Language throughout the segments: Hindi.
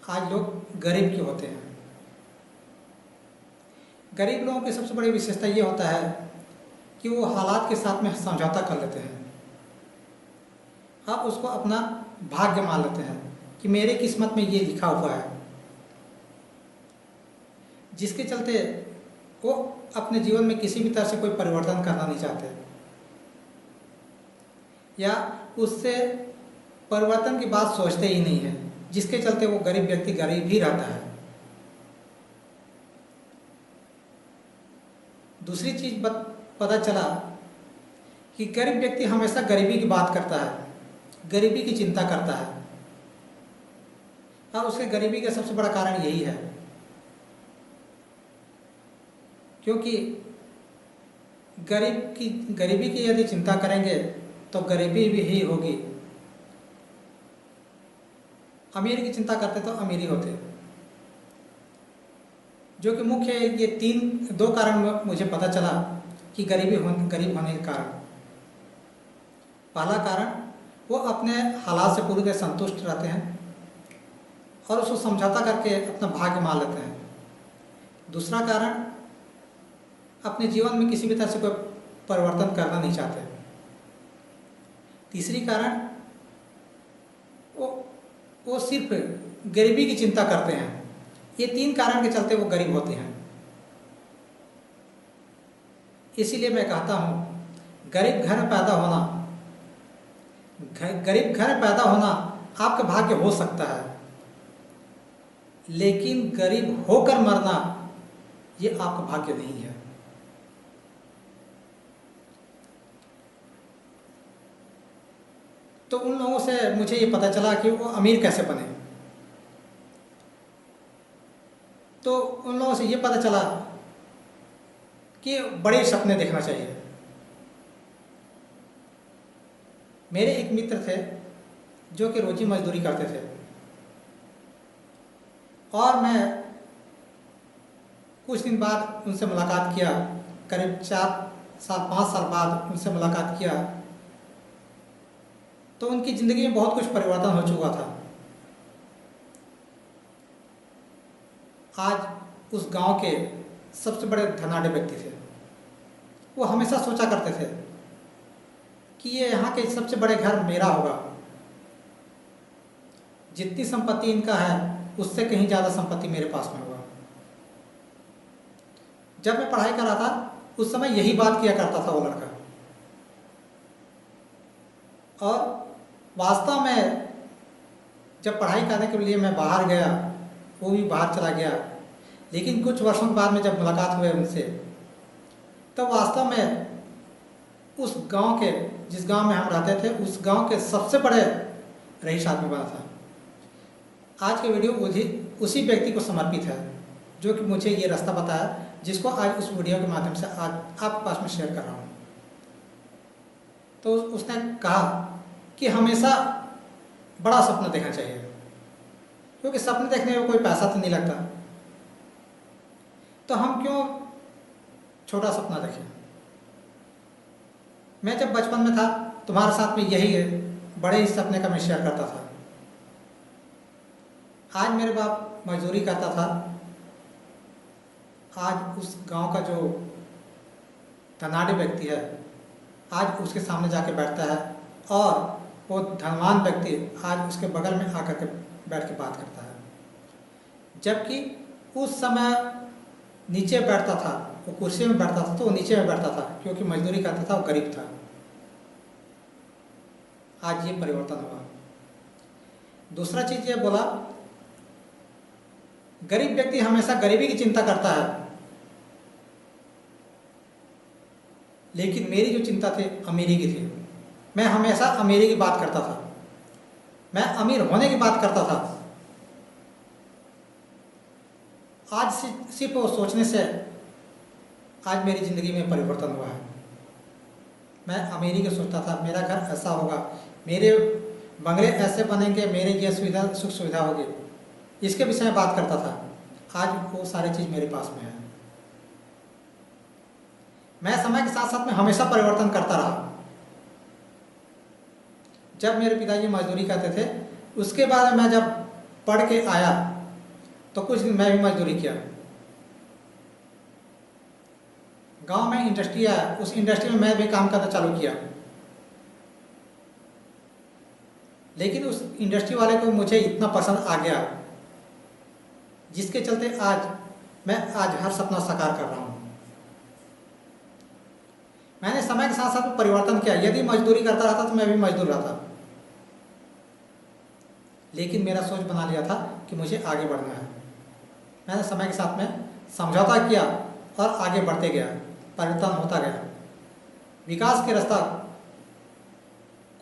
आज लोग गरीब क्यों होते हैं। गरीब लोगों की सबसे बड़ी विशेषता ये होता है कि वो हालात के साथ में समझौता कर लेते हैं। आप उसको अपना भाग्य मान लेते हैं कि मेरे किस्मत में ये लिखा हुआ है, जिसके चलते वो अपने जीवन में किसी भी तरह से कोई परिवर्तन करना नहीं चाहते या उससे परिवर्तन की बात सोचते ही नहीं है, जिसके चलते वो गरीब व्यक्ति गरीब ही रहता है। दूसरी चीज पता चला कि गरीब व्यक्ति हमेशा गरीबी की बात करता है, गरीबी की चिंता करता है, और उसके गरीबी का सबसे बड़ा कारण यही है क्योंकि गरीबी की यदि चिंता करेंगे तो गरीबी भी ही होगी। अमीर की चिंता करते तो अमीरी होते, जो कि मुख्य ये दो कारण मुझे पता चला कि गरीब होने के कारण। पहला कारण, वो अपने हालात से पूरी तरह संतुष्ट रहते हैं और उसको समझौता करके अपना भाग्य मान लेते हैं। दूसरा कारण, अपने जीवन में किसी भी तरह से कोई परिवर्तन करना नहीं चाहते। तीसरी कारण, वो सिर्फ गरीबी की चिंता करते हैं। ये तीन कारण के चलते वो गरीब होते हैं। इसीलिए मैं कहता हूँ, गरीब घर में पैदा होना आपका भाग्य हो सकता है, लेकिन गरीब होकर मरना ये आपका भाग्य नहीं है। तो उन लोगों से मुझे ये पता चला कि वो अमीर कैसे बने। तो उन लोगों से ये पता चला कि बड़े सपने देखना चाहिए। मेरे एक मित्र थे जो कि रोजी मजदूरी करते थे, और मैं कुछ दिन बाद उनसे मुलाकात किया। करीब 5 साल बाद उनसे मुलाकात किया तो उनकी ज़िंदगी में बहुत कुछ परिवर्तन हो चुका था। आज उस गांव के सबसे बड़े धनाढ्य व्यक्ति थे। वो हमेशा सोचा करते थे कि ये यहाँ के सबसे बड़े घर मेरा होगा। जितनी संपत्ति इनका है उससे कहीं ज़्यादा संपत्ति मेरे पास में होगा। जब मैं पढ़ाई कर रहा था उस समय यही बात किया करता था वो लड़का, और वास्तव में जब पढ़ाई करने के लिए मैं बाहर गया, वो भी बाहर चला गया, लेकिन कुछ वर्षों के बाद में जब मुलाकात हुए उनसे, तब वास्तव में उस गांव के, जिस गांव में हम रहते थे, उस गांव के सबसे बड़े रईस आदमी बना था। आज की वीडियो उसी व्यक्ति को समर्पित है जो कि मुझे ये रास्ता बताया, जिसको आज उस वीडियो के माध्यम से आज आपके पास में शेयर कर रहा हूँ। तो उसने कहा कि हमेशा बड़ा सपना देखना चाहिए, क्योंकि सपने देखने में कोई पैसा तो नहीं लगता, तो हम क्यों छोटा सपना देखें। मैं जब बचपन में था तुम्हारे साथ में यही बड़े ही सपने का मैं शेयर करता था। आज मेरे बाप मजदूरी करता था, आज उस गांव का जो धनाढ्य व्यक्ति है आज उसके सामने जाके बैठता है, और वो धनवान व्यक्ति आज उसके बगल में आकर के बैठ के बात करता है। जबकि उस समय नीचे बैठता था, वो कुर्सी में बैठता था तो वो नीचे में बैठता था क्योंकि मजदूरी करता था, वो गरीब था। आज ये परिवर्तन हुआ। दूसरा चीज ये बोला, गरीब व्यक्ति हमेशा गरीबी की चिंता करता है, लेकिन मेरी जो चिंता थी अमीरी की थी। मैं हमेशा अमीरी की बात करता था, मैं अमीर होने की बात करता था। आज सिर्फ वो सोचने से आज मेरी ज़िंदगी में परिवर्तन हुआ है। मैं अमीरी की सोचता था, मेरा घर ऐसा होगा, मेरे बंगले ऐसे बनेंगे, मेरे ये सुख सुविधा होगी, इसके विषय में बात करता था। आज वो सारी चीज़ मेरे पास में है। मैं समय के साथ साथ में हमेशा परिवर्तन करता रहा। जब मेरे पिताजी मजदूरी करते थे, उसके बाद मैं जब पढ़ के आया तो कुछ दिन मैं भी मजदूरी किया। गांव में इंडस्ट्री आया, उस इंडस्ट्री में मैं भी काम करना चालू किया। लेकिन उस इंडस्ट्री वाले को मुझे इतना पसंद आ गया जिसके चलते मैं आज हर सपना साकार कर रहा हूँ। मैंने समय के साथ साथ परिवर्तन किया। यदि मजदूरी करता रहता तो मैं भी मजदूर रहता, लेकिन मेरा सोच बना लिया था कि मुझे आगे बढ़ना है। मैंने समय के साथ में समझौता किया और आगे बढ़ते गया, परिवर्तन होता गया, विकास के रास्ता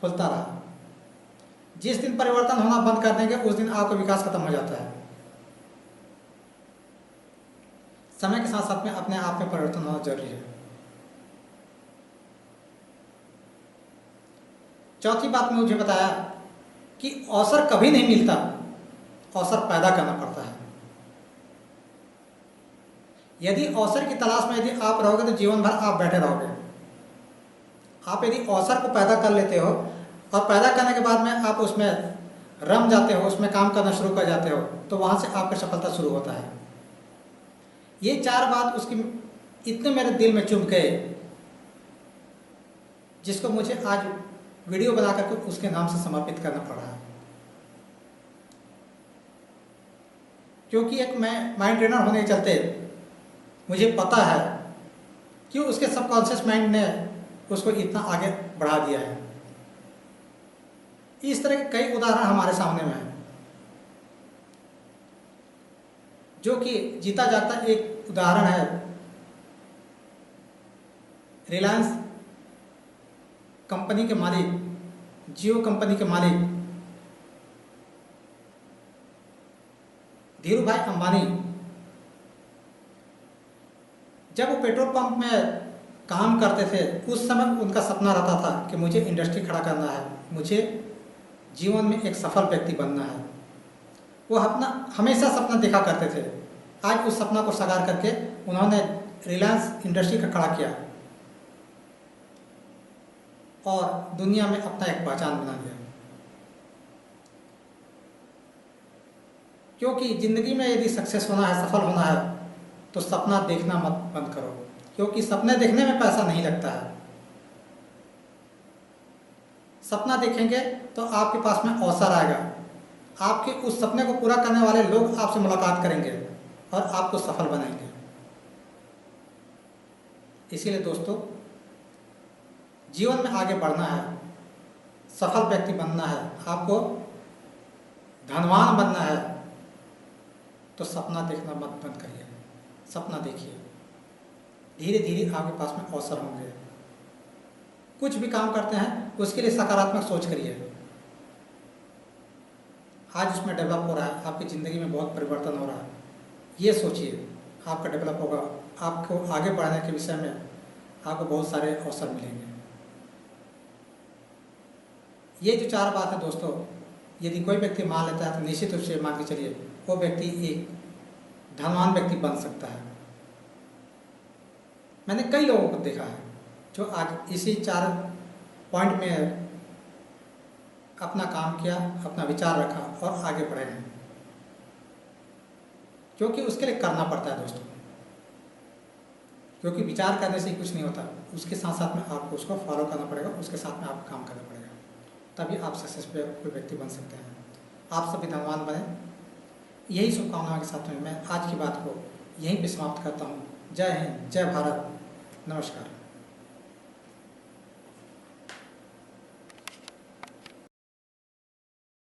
खुलता रहा। जिस दिन परिवर्तन होना बंद कर देंगे उस दिन आपका विकास खत्म हो जाता है। समय के साथ साथ में अपने आप में परिवर्तन होना जरूरी है। चौथी बात में मुझे बताया कि अवसर कभी नहीं मिलता, अवसर पैदा करना पड़ता है। यदि अवसर की तलाश में यदि आप रहोगे तो जीवन भर आप बैठे रहोगे। आप यदि अवसर को पैदा कर लेते हो और पैदा करने के बाद में आप उसमें रम जाते हो, उसमें काम करना शुरू कर जाते हो, तो वहां से आपका सफलता शुरू होता है। ये 4 बात उसकी इतने मेरे दिल में चुभ गए जिसको मुझे आज वीडियो बना करके उसके नाम से समर्पित करना पड़ा है। क्योंकि एक मैं माइंड ट्रेनर होने के चलते मुझे पता है कि उसके सबकॉन्शियस माइंड ने उसको इतना आगे बढ़ा दिया है। इस तरह के कई उदाहरण हमारे सामने में हैं, जो कि जीता जागता एक उदाहरण है रिलायंस कंपनी के मालिक, जियो कंपनी के मालिक धीरू भाई अंबानी। जब वो पेट्रोल पंप में काम करते थे उस समय उनका सपना रहता था कि मुझे इंडस्ट्री खड़ा करना है, मुझे जीवन में एक सफल व्यक्ति बनना है। वो अपना हमेशा सपना देखा करते थे। आज उस सपना को साकार करके उन्होंने रिलायंस इंडस्ट्री का खड़ा किया और दुनिया में अपना एक पहचान बना दिया। क्योंकि जिंदगी में यदि सक्सेस होना है, सफल होना है, तो सपना देखना मत बंद करो, क्योंकि सपने देखने में पैसा नहीं लगता है। सपना देखेंगे तो आपके पास में अवसर आएगा, आपके उस सपने को पूरा करने वाले लोग आपसे मुलाकात करेंगे और आपको सफल बनाएंगे। इसीलिए दोस्तों, जीवन में आगे बढ़ना है, सफल व्यक्ति बनना है, आपको धनवान बनना है, तो सपना देखना मत बंद करिए। सपना देखिए, धीरे धीरे आपके पास में अवसर होंगे। कुछ भी काम करते हैं उसके लिए सकारात्मक सोच करिए। आज उसमें डेवलप हो रहा है, आपकी ज़िंदगी में बहुत परिवर्तन हो रहा है, ये सोचिए, आपका डेवलप होगा। आपको आगे बढ़ने के विषय में आपको बहुत सारे अवसर मिलेंगे। ये जो 4 बात है दोस्तों, यदि कोई व्यक्ति मान लेता है तो निश्चित रूप से मान के चलिए वो व्यक्ति एक धनवान व्यक्ति बन सकता है। मैंने कई लोगों को देखा है जो आज इसी 4 पॉइंट में अपना काम किया, अपना विचार रखा और आगे बढ़े हैं। क्योंकि उसके लिए करना पड़ता है दोस्तों, क्योंकि विचार करने से ही कुछ नहीं होता, उसके साथ साथ में आपको उसको फॉलो करना पड़ेगा, उसके साथ में आपको काम करना पड़ेगा, तभी आप सक्सेसफुल व्यक्ति बन सकते हैं। आप सभी धनवान बने, यही शुभकामनाओं के साथ में मैं आज की बात को यहीं पे समाप्त करता हूँ। जय हिंद, जय भारत, नमस्कार।